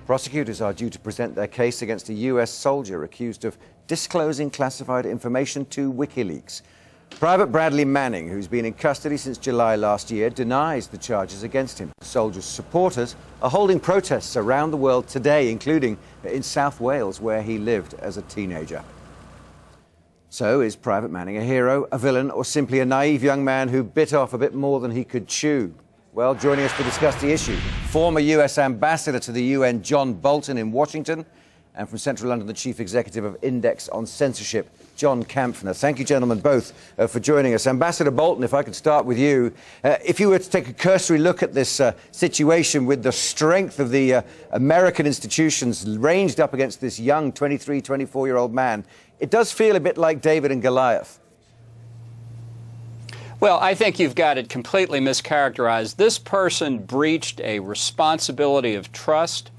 Prosecutors are due to present their case against a US soldier accused of disclosing classified information to WikiLeaks. Private Bradley Manning, who's been in custody since July last year, denies the charges against him. The soldier's supporters are holding protests around the world today, including in South Wales, where he lived as a teenager. So, is Private Manning a hero, a villain, or simply a naive young man who bit off a bit more than he could chew? Well, joining us to discuss the issue, former US Ambassador to the UN, John Bolton in Washington, and from Central London, the Chief Executive of Index on Censorship, John Kampfner. Thank you, gentlemen, both for joining us. Ambassador Bolton, if I could start with you. If you were to take a cursory look at this situation with the strength of the American institutions ranged up against this young 23, 24-year-old man, it does feel a bit like David and Goliath. Well, I think you've got it completely mischaracterized. This person breached a responsibility of trust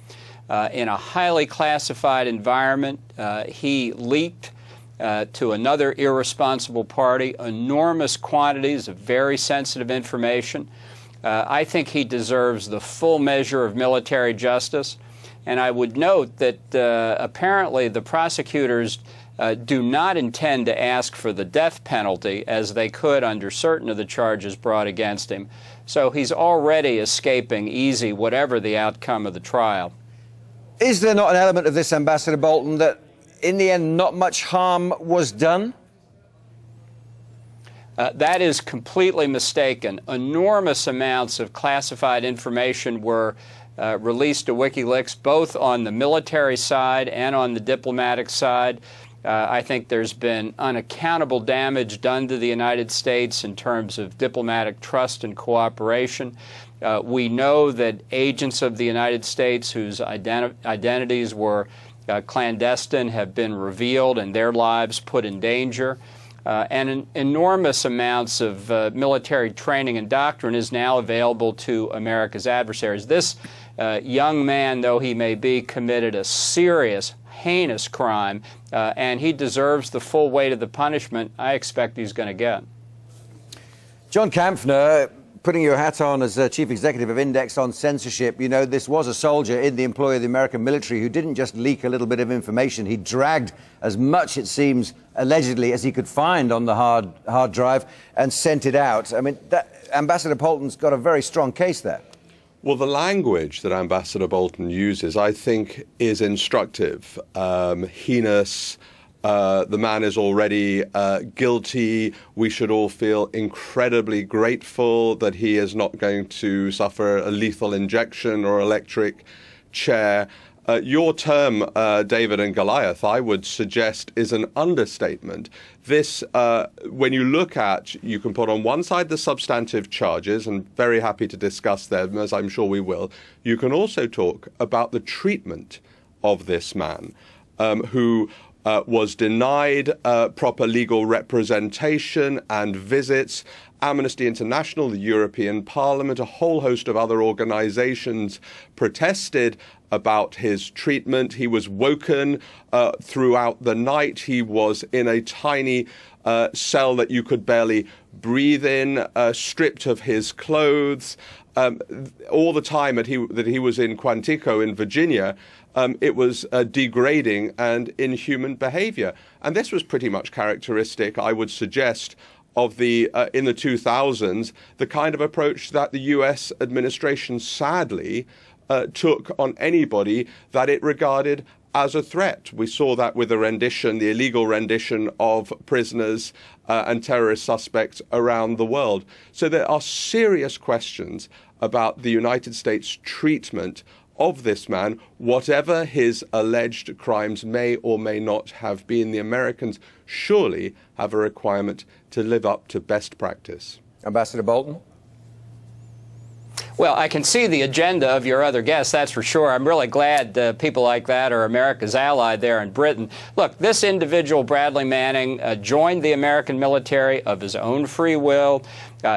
in a highly classified environment. He leaked to another irresponsible party enormous quantities of very sensitive information. I think he deserves the full measure of military justice. And I would note that apparently the prosecutors do not intend to ask for the death penalty, as they could under certain of the charges brought against him. So he's already escaping easy, whatever the outcome of the trial. Is there not an element of this, Ambassador Bolton, that in the end not much harm was done? That is completely mistaken. Enormous amounts of classified information were released to WikiLeaks, both on the military side and on the diplomatic side. I think there's been unaccountable damage done to the United States in terms of diplomatic trust and cooperation. We know that agents of the United States whose identities were clandestine have been revealed and their lives put in danger. And enormous amounts of military training and doctrine is now available to America's adversaries. This young man, though he may be, committed a serious, heinous crime, and he deserves the full weight of the punishment I expect he's going to get. John Kampfner, putting your hat on as Chief Executive of Index on Censorship, you know, this was a soldier in the employ of the American military who didn't just leak a little bit of information. He dragged as much, it seems, allegedly, as he could find on the hard drive and sent it out. I mean, Ambassador Bolton's got a very strong case there. Well, the language that Ambassador Bolton uses, I think, is instructive. Heinous. The man is already guilty. We should all feel incredibly grateful that he is not going to suffer a lethal injection or electric chair. Your term, David and Goliath, I would suggest is an understatement. This, when you look at, you can put on one side the substantive charges, and very happy to discuss them, as I'm sure we will. You can also talk about the treatment of this man, who was denied proper legal representation and visits. Amnesty International, the European Parliament, a whole host of other organizations protested about his treatment. He was woken throughout the night. He was in a tiny cell that you could barely breathe in, stripped of his clothes. All the time that he was in Quantico in Virginia, it was degrading and inhuman behavior. And this was pretty much characteristic, I would suggest, of the, in the 2000s, the kind of approach that the US administration sadly took on anybody that it regarded as a threat. We saw that with the rendition, the illegal rendition of prisoners and terrorist suspects around the world. So there are serious questions about the United States' treatment of this man, whatever his alleged crimes may or may not have been. The Americans surely have a requirement to live up to best practice. Ambassador Bolton? Well, I can see the agenda of your other guests, that's for sure. I'm really glad people like that are America's ally there in Britain. Look, this individual, Bradley Manning, joined the American military of his own free will.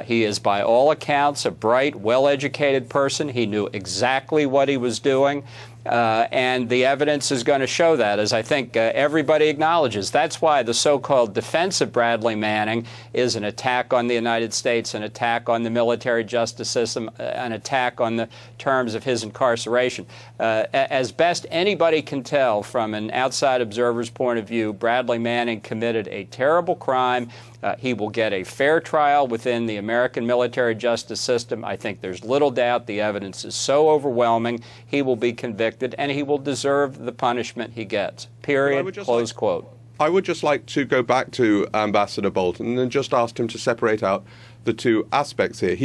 He is, by all accounts, a bright, well-educated person. He knew exactly what he was doing. And the evidence is going to show that, as I think everybody acknowledges. That's why the so-called defense of Bradley Manning is an attack on the United States, an attack on the military justice system, an attack on the terms of his incarceration. As best anybody can tell from an outside observer's point of view, Bradley Manning committed a terrible crime. He will get a fair trial within the American military justice system. I think there's little doubt. The evidence is so overwhelming. He will be convicted, and he will deserve the punishment he gets. Period. Close quote. I would just like to go back to Ambassador Bolton and just ask him to separate out the two aspects here.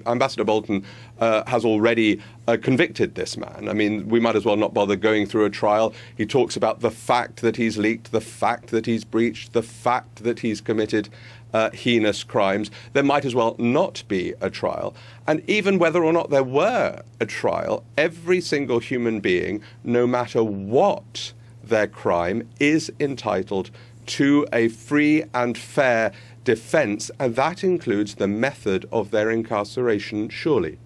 Ambassador Bolton has already convicted this man. I mean, we might as well not bother going through a trial. He talks about the fact that he's leaked, the fact that he's breached, the fact that he's committed heinous crimes. There might as well not be a trial. And even whether or not there were a trial, every single human being, no matter what their crime, is entitled to a free and fair defense, and that includes the method of their incarceration, surely.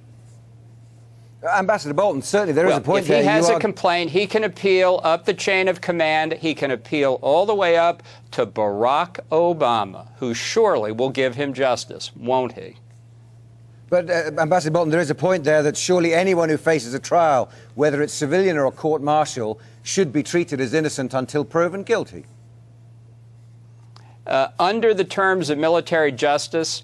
Ambassador Bolton, certainly there is a point there. If he has a complaint, he can appeal up the chain of command. He can appeal all the way up to Barack Obama, who surely will give him justice, won't he? But, Ambassador Bolton, there is a point there that surely anyone who faces a trial, whether it's civilian or a court-martial, should be treated as innocent until proven guilty. Under the terms of military justice,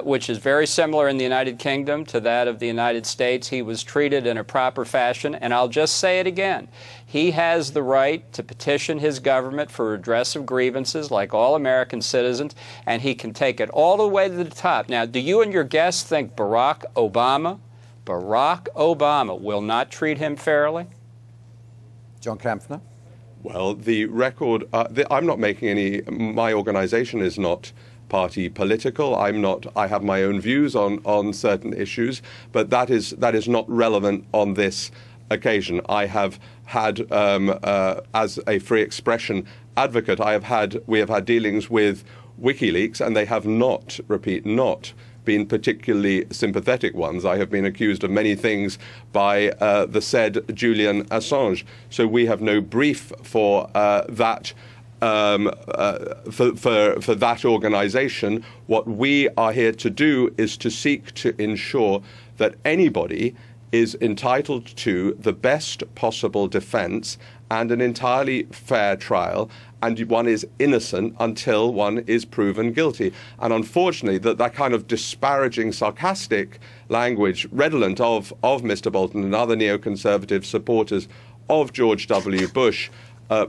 which is very similar in the United Kingdom to that of the United States, he was treated in a proper fashion. And I'll just say it again. He has the right to petition his government for redress of grievances like all American citizens, and he can take it all the way to the top. Now, do you and your guests think Barack Obama will not treat him fairly? John Kampfner? Well, the record, I'm not making any, my organization is not party political. I have my own views on certain issues, but that is not relevant on this occasion. I have had, as a free expression advocate, we have had dealings with WikiLeaks, and they have not been particularly sympathetic ones. I have been accused of many things by the said Julian Assange. So we have no brief for that for that organization. What we are here to do is to seek to ensure that anybody is entitled to the best possible defense and an entirely fair trial, and one is innocent until one is proven guilty. And unfortunately, that kind of disparaging, sarcastic language redolent of Mr. Bolton and other neoconservative supporters of George W. Bush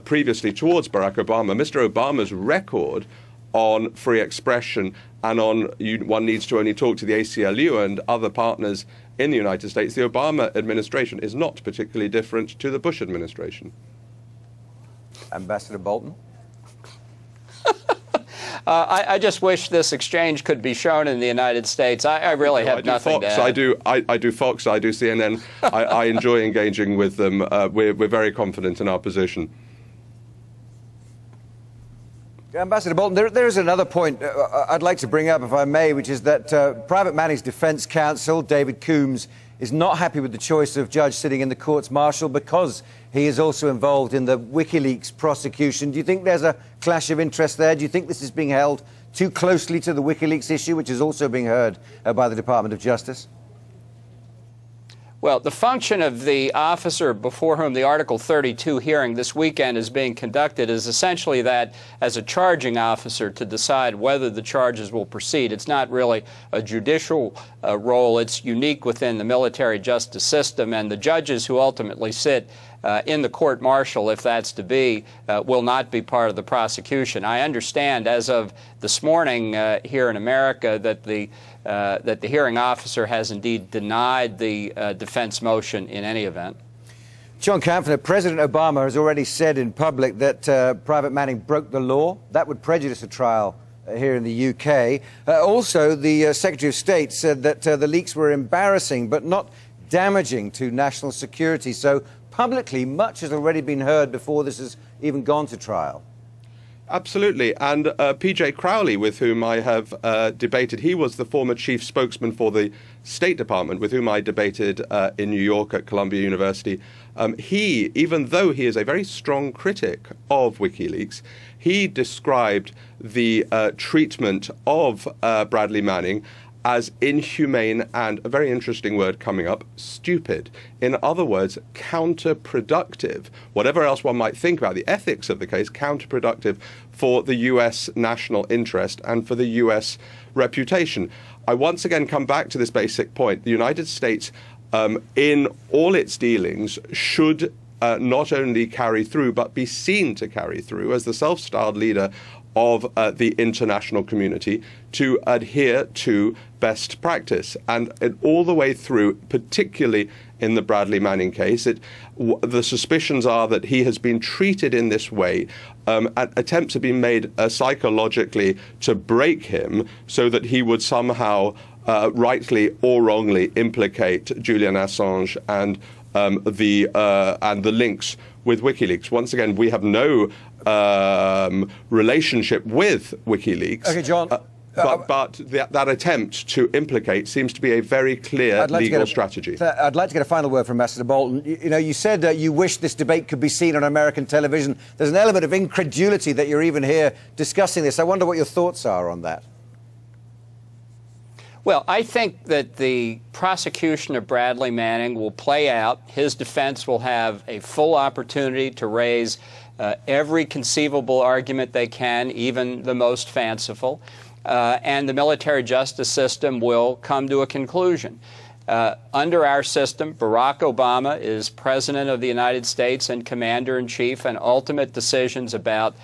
previously towards Barack Obama, Mr. Obama's record on free expression and on one needs to only talk to the ACLU and other partners in the United States, the Obama administration is not particularly different to the Bush administration. Ambassador Bolton? I just wish this exchange could be shown in the United States. I really have nothing to add. I do Fox, I do CNN. I enjoy engaging with them. We're very confident in our position. Ambassador Bolton, there is another point I'd like to bring up, if I may, which is that Private Manning's defense counsel, David Coombs, is not happy with the choice of judge sitting in the courts-martial because he is also involved in the WikiLeaks prosecution. Do you think there's a clash of interest there? Do you think this is being held too closely to the WikiLeaks issue, which is also being heard by the Department of Justice? Well, the function of the officer before whom the Article 32 hearing this weekend is being conducted is essentially that as a charging officer to decide whether the charges will proceed. It's not really a judicial role. It's unique within the military justice system, and the judges who ultimately sit in the court-martial, if that's to be, will not be part of the prosecution. I understand as of this morning here in America that the hearing officer has indeed denied the defense motion in any event. John Kampfner, President Obama has already said in public that Private Manning broke the law. That would prejudice a trial here in the UK. Also, the Secretary of State said that the leaks were embarrassing but not damaging to national security. So publicly, much has already been heard before this has even gone to trial. Absolutely. And P.J. Crowley, with whom I have debated, he was the former chief spokesman for the State Department, with whom I debated in New York at Columbia University. He, even though he is a very strong critic of WikiLeaks, he described the treatment of Bradley Manning as inhumane and, a very interesting word coming up, stupid. In other words, counterproductive. Whatever else one might think about the ethics of the case, counterproductive for the U.S. national interest and for the U.S. reputation. I once again come back to this basic point. The United States, in all its dealings, should not only carry through, but be seen to carry through as the self-styled leader of the international community to adhere to best practice. And all the way through, particularly in the Bradley Manning case, the suspicions are that he has been treated in this way. Attempts have been made psychologically to break him so that he would somehow rightly or wrongly implicate Julian Assange and the links with WikiLeaks. Once again, we have no relationship with WikiLeaks. Okay, John. But that attempt to implicate seems to be a very clear legal strategy. I'd like to get a final word from Ambassador Bolton. You know, you said you wish this debate could be seen on American television. There's an element of incredulity that you're even here discussing this. I wonder what your thoughts are on that. Well, I think that the prosecution of Bradley Manning will play out. His defense will have a full opportunity to raise every conceivable argument they can, even the most fanciful. And the military justice system will come to a conclusion. Under our system, Barack Obama is President of the United States and Commander-in-Chief, and ultimate decisions about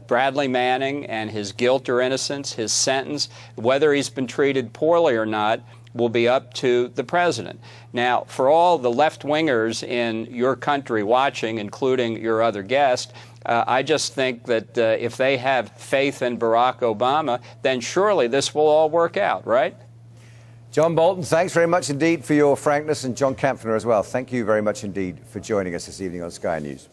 Bradley Manning and his guilt or innocence, his sentence, whether he's been treated poorly or not, will be up to the President. Now, for all the left-wingers in your country watching, including your other guest, I just think that if they have faith in Barack Obama, then surely this will all work out, right? John Bolton, thanks very much indeed for your frankness, and John Kampfner as well. Thank you very much indeed for joining us this evening on Sky News.